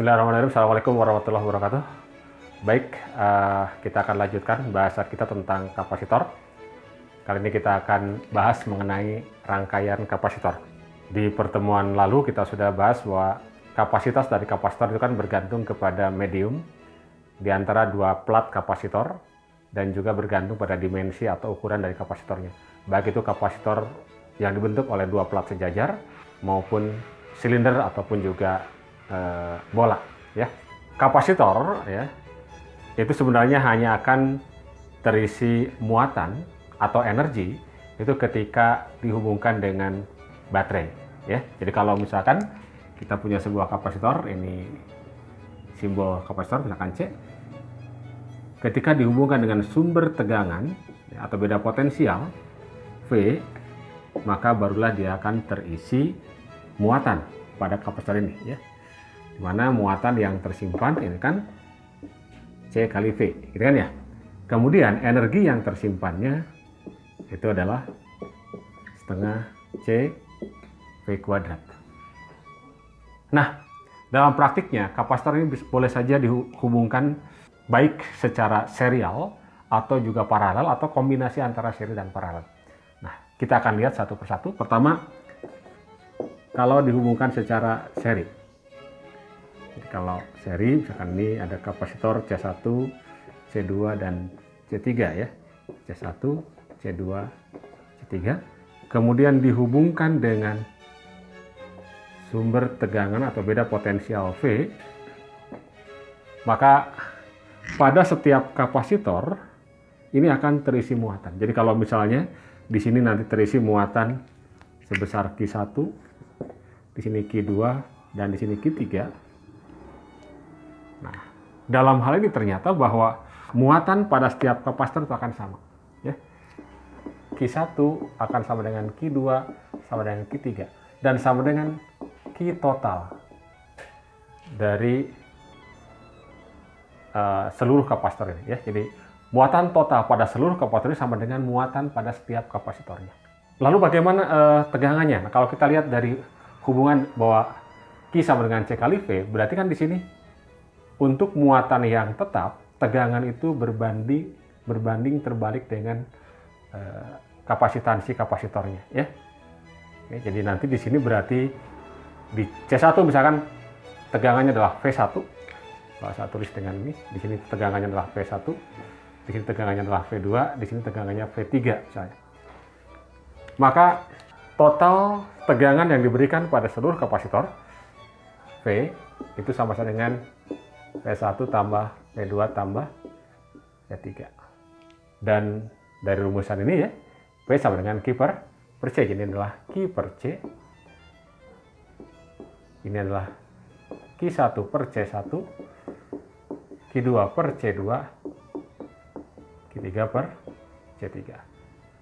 Bismillahirrahmanirrahim. Assalamualaikum warahmatullahi wabarakatuh. Baik, kita akan lanjutkan bahasan kita tentang kapasitor. Kali ini kita akan bahas mengenai rangkaian kapasitor. Di pertemuan lalu kita sudah bahas bahwa kapasitas dari kapasitor itu kan bergantung kepada medium di antara dua plat kapasitor dan juga bergantung pada dimensi atau ukuran dari kapasitornya. Baik itu kapasitor yang dibentuk oleh dua plat sejajar maupun silinder ataupun juga bola, ya. Kapasitor, ya, itu sebenarnya hanya akan terisi muatan atau energi itu ketika dihubungkan dengan baterai, ya. Jadi kalau misalkan kita punya sebuah kapasitor, ini simbol kapasitor misalkan C, ketika dihubungkan dengan sumber tegangan, ya, atau beda potensial V, maka barulah dia akan terisi muatan pada kapasitor ini, ya. Dimana muatan yang tersimpan ini kan C kali V, gitu kan ya. Kemudian energi yang tersimpannya itu adalah setengah C V kuadrat. Nah, dalam praktiknya kapasitor ini boleh saja dihubungkan baik secara serial atau juga paralel atau kombinasi antara seri dan paralel. Nah, kita akan lihat satu persatu. Pertama, kalau dihubungkan secara seri. Jadi kalau seri, misalkan ini ada kapasitor C1, C2, dan C3, ya. C1, C2, C3. Kemudian dihubungkan dengan sumber tegangan atau beda potensial V, maka pada setiap kapasitor ini akan terisi muatan. Jadi kalau misalnya di sini nanti terisi muatan sebesar Q1, di sini Q2, dan di sini Q3. Nah, dalam hal ini ternyata bahwa muatan pada setiap kapasitor itu akan sama, ya. Q1 akan sama dengan Q2, sama dengan Q3, dan sama dengan Q total dari seluruh kapasitor ini, ya. Jadi muatan total pada seluruh kapasitor ini sama dengan muatan pada setiap kapasitornya. Lalu bagaimana tegangannya? Nah, kalau kita lihat dari hubungan bahwa Q sama dengan C kali V, berarti kan di sini untuk muatan yang tetap, tegangan itu berbanding terbalik dengan kapasitansi kapasitornya, ya. Oke, jadi nanti di sini berarti di C1 misalkan tegangannya adalah V1. Kalau saya tulis dengan ini, di sini tegangannya adalah V1, di sini tegangannya adalah V2, di sini tegangannya V3 misalnya. Maka total tegangan yang diberikan pada seluruh kapasitor V itu sama saja dengan V1 tambah V2 tambah V3. Dan dari rumusan ini, ya, V sama dengan Q per C. Jadi ini adalah Q per C. Ini adalah Q1 per C1, Q2 per C2, Q3 per C3.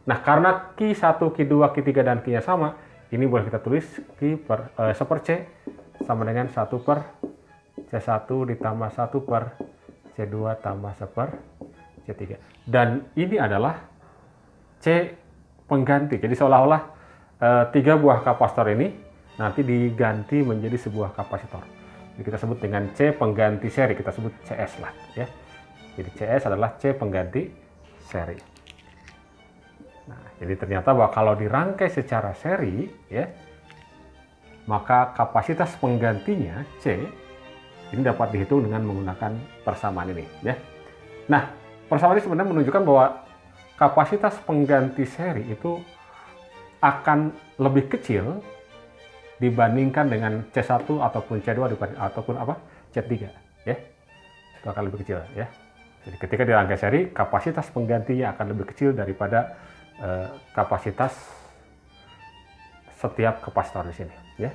Nah, karena Q1, Q2, Q3, dan Q-nya sama, ini boleh kita tulis Q per 1 per C sama dengan 1 per C1 ditambah 1 per C2 tambah 1 per C3. Dan ini adalah C pengganti. Jadi seolah-olah 3 buah kapasitor ini nanti diganti menjadi sebuah kapasitor. Jadi kita sebut dengan C pengganti seri, kita sebut CS lah, ya. Jadi CS adalah C pengganti seri. Nah, jadi ternyata bahwa kalau dirangkai secara seri, ya, maka kapasitas penggantinya C ini dapat dihitung dengan menggunakan persamaan ini, ya. Nah, persamaan ini sebenarnya menunjukkan bahwa kapasitas pengganti seri itu akan lebih kecil dibandingkan dengan C1 ataupun C2 ataupun C3, ya. Itu akan lebih kecil, ya. Jadi ketika dirangkai seri, kapasitas penggantinya akan lebih kecil daripada kapasitas setiap kapasitor di sini, ya.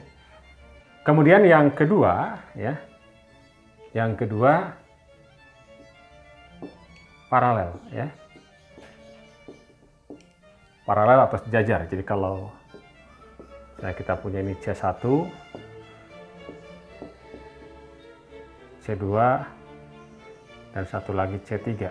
Kemudian yang kedua, ya. Yang kedua, paralel, ya. Paralel atau sejajar. Jadi kalau kita punya ini C1, C2, dan satu lagi C3.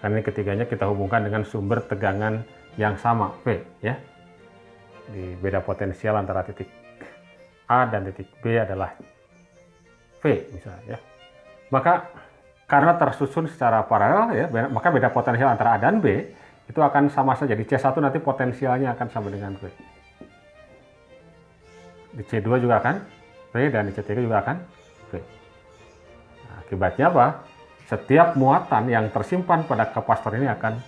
Karena ini ketiganya kita hubungkan dengan sumber tegangan yang sama, V, ya. di beda potensial antara titik A dan titik B adalah V misalnya ya. Maka karena tersusun secara paralel ya, maka beda potensial antara A dan B itu akan sama saja. Di C1 nanti potensialnya akan sama dengan V. Di C2 juga akan V dan di C3 juga akan V. Nah, akibatnya apa? Setiap muatan yang tersimpan pada kapasitor ini akan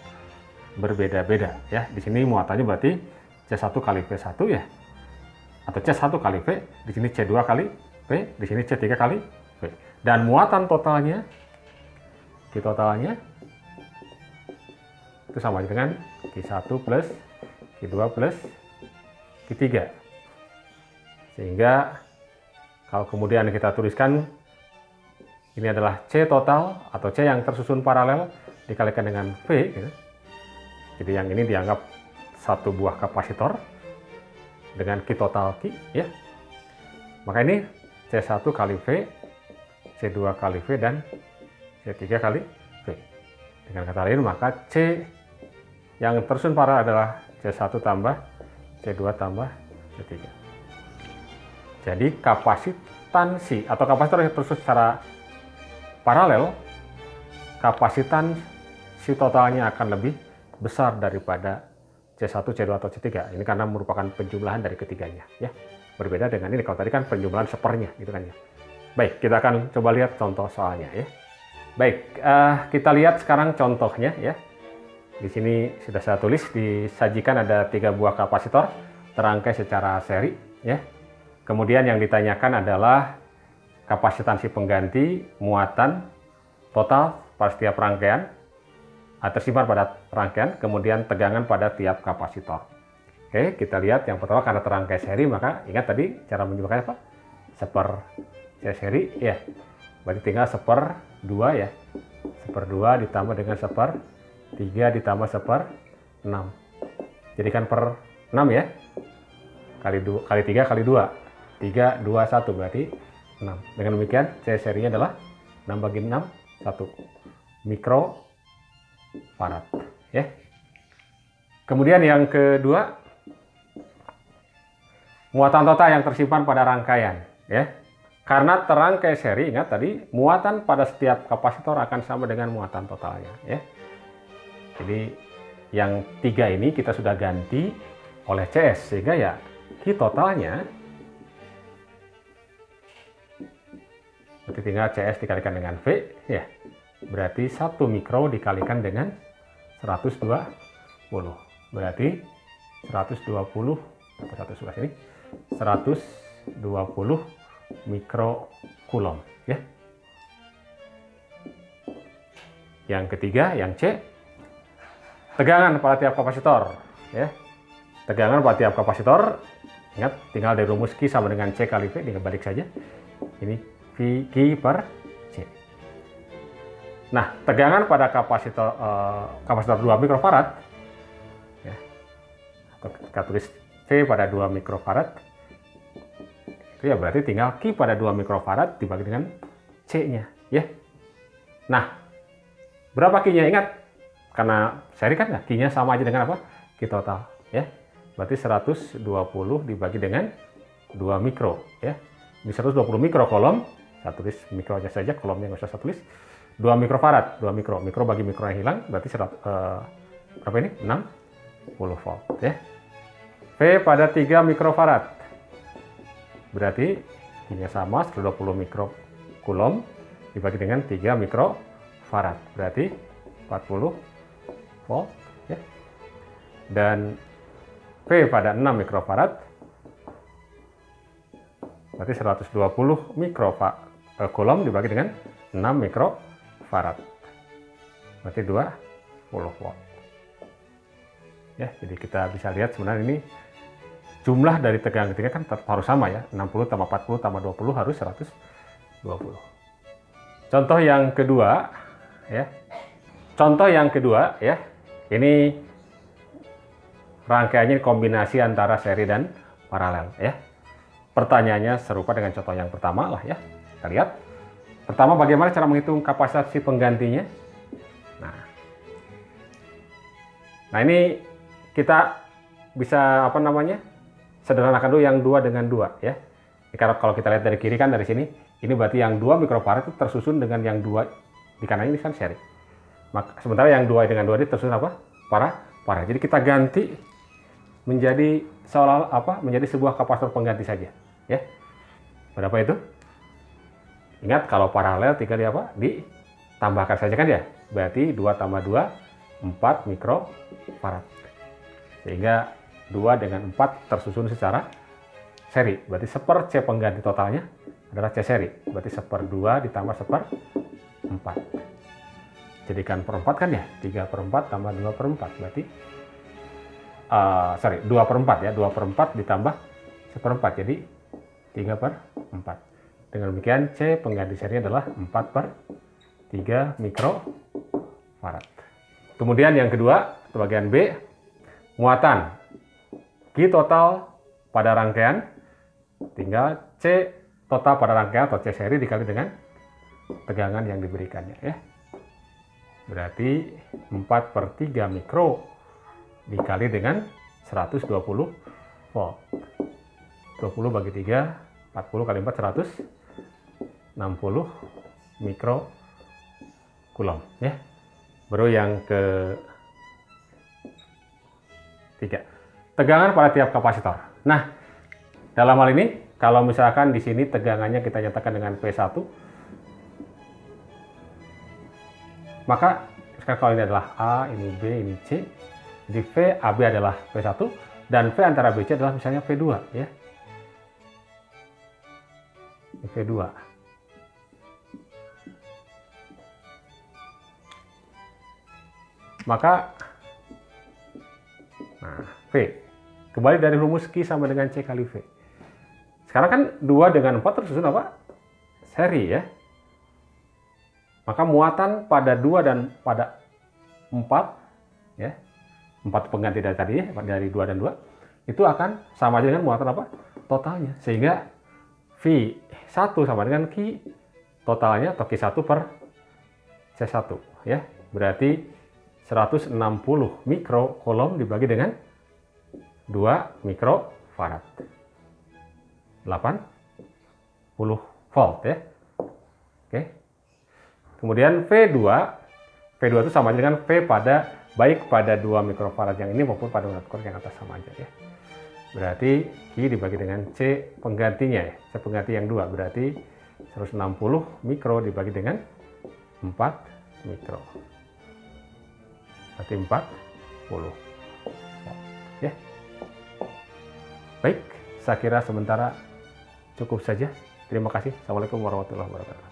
berbeda-beda ya. Di sini muatannya berarti C1 kali V1 ya. Atau C1 kali V, di sini C2 kali V, di sini C3 kali V. Dan muatan totalnya Q totalnya itu sama dengan Q1 plus Q2 plus Q3. Sehingga kalau kemudian kita tuliskan ini adalah C total atau C yang tersusun paralel dikalikan dengan V gitu. Jadi yang ini dianggap satu buah kapasitor dengan Q total Q ya. Maka ini C1 kali V, C2 kali V dan C3 kali V. Dengan kata lain maka C yang tersusun paralel adalah C1 tambah C2 tambah C3. Jadi kapasitansi atau kapasitor yang tersusun secara paralel, kapasitansi totalnya akan lebih besar daripada C1, C2 atau C3. Ini karena merupakan penjumlahan dari ketiganya ya. Berbeda dengan ini, kalau tadi kan penjumlahan sepernya gitu kan ya. Baik, kita akan coba lihat contoh soalnya ya. Baik, kita lihat sekarang contohnya ya. Di sini sudah saya tulis, disajikan ada 3 buah kapasitor terangkai secara seri ya. Kemudian yang ditanyakan adalah kapasitansi pengganti, muatan total pada setiap rangkaian, tersimpan pada rangkaian, kemudian tegangan pada tiap kapasitor. Oke, kita lihat yang pertama karena terangkai seri, maka ingat tadi cara menjumlahkannya apa? Seper C seri ya. Berarti tinggal seper 2 ya. Seper 2 ditambah dengan seper 3 ditambah seper 6. Jadikan per 6 ya. Kali 3 kali 2. 3, 2, 1 berarti 6. Dengan demikian C serinya adalah 6 bagi 6, 1 mikrofarad ya. Kemudian yang kedua, muatan total yang tersimpan pada rangkaian ya. Karena terangkai seri, ingat tadi muatan pada setiap kapasitor akan sama dengan muatan totalnya ya. Jadi yang 3 ini kita sudah ganti oleh CS sehingga ya Q totalnya berarti tinggal CS dikalikan dengan V ya. Berarti 1 mikro dikalikan dengan 120. Berarti 120 atau 111 ini 120 mikrokulom ya. Yang ketiga, yang C, tegangan pada tiap kapasitor ya. Tegangan pada tiap kapasitor, ingat tinggal dari rumus Q sama dengan C kali V, tinggal balik saja. Ini Q per C. Nah, tegangan pada kapasitor 2 mikrofarad ya, atau kita tulis V pada 2 mikrofarad itu ya berarti tinggal Q pada 2 mikrofarad dibagi dengan C-nya ya. Nah, berapa Q-nya? Ingat, karena seri kan Q-nya sama aja dengan apa? Q total ya. Berarti 120 dibagi dengan 2 mikro ya. Ini 120 mikrokolom, saya tulis mikronya saja, kolomnya nggak usah saya tulis. 2 mikrofarad, 2 mikro bagi mikro yang hilang berarti berapa ini? 60 volt ya. V pada 3 mikrofarad berarti Q-nya sama, 120 mikrokulom dibagi dengan 3 mikrofarad berarti 40 volt ya. Dan V pada 6 mikrofarad berarti 120 mikrokulom dibagi dengan 6 mikrofarad berarti 20 volt ya. Jadi kita bisa lihat sebenarnya ini jumlah dari tegangan ketiga kan harus sama ya, 60 tambah 40 tambah 20 harus 120. Contoh yang kedua ya. Contoh yang kedua ya. Ini rangkaiannya kombinasi antara seri dan paralel ya. Pertanyaannya serupa dengan contoh yang pertama lah ya. Kita lihat. Pertama, bagaimana cara menghitung kapasitansi penggantinya? Nah ini kita bisa sederhanakan dulu yang 2 dengan 2 ya. Karena kalau kita lihat dari kiri kan dari sini, ini berarti yang 2 mikrofarad itu tersusun dengan yang 2 di kanan ini kan seri. Maka sementara yang 2 dengan 2 ini tersusun apa? Paralel. Jadi kita ganti menjadi seolah apa? Menjadi sebuah kapasitor pengganti saja, ya. Berapa itu? Ingat kalau paralel tinggal di apa? Ditambahkan saja kan ya. Berarti 2 tambah 2 4 mikrofarad. Sehingga 2 dengan 4 tersusun secara seri. Berarti 1/C pengganti totalnya adalah C seri. Berarti 1/2 ditambah 1/4. Jadikan per 4 kan ya? 3/4 tambah 2/4. Berarti 2/4 ya. 2/4 ditambah 1/4. Jadi 3/4. Dengan demikian C pengganti serinya adalah 4/3 mikrofarad. Kemudian yang kedua, bagian B, muatan Q total pada rangkaian, tinggal C total pada rangkaian atau C seri dikali dengan tegangan yang diberikannya ya. Berarti 4/3 mikro dikali dengan 120 volt. 20 bagi 3, 40 kali 4, 160 mikro coulomb ya. Baru yang ketiga, tegangan pada tiap kapasitor. Nah, dalam hal ini kalau misalkan di sini tegangannya kita nyatakan dengan V1, maka sekarang kalau ini adalah A, ini B, ini C, jadi V AB adalah V1 dan V antara BC adalah misalnya V2 ya. Ini V2. Maka V kembali dari rumus Q sama dengan C kali V. Sekarang kan 2 dengan 4 tersusun apa? Seri ya. Maka muatan pada 2 dan pada 4 ya. 4 pengganti dari tadi ya, dari 2 dan 2 itu akan sama dengan muatan apa? Totalnya. Sehingga V1 sama dengan Q totalnya atau Q1 per C1 ya. Berarti 160 mikro coulomb dibagi dengan 2 mikrofarad. 80 volt ya. Oke. Kemudian V2 itu sama dengan V pada baik pada 2 mikrofarad yang ini maupun pada yang atas sama aja ya. Berarti Q dibagi dengan C penggantinya ya. C pengganti yang 2 berarti 160 mikro dibagi dengan 4 mikro. Berarti 40 ya. Baik, saya kira sementara cukup saja. Terima kasih. Assalamualaikum warahmatullahi wabarakatuh.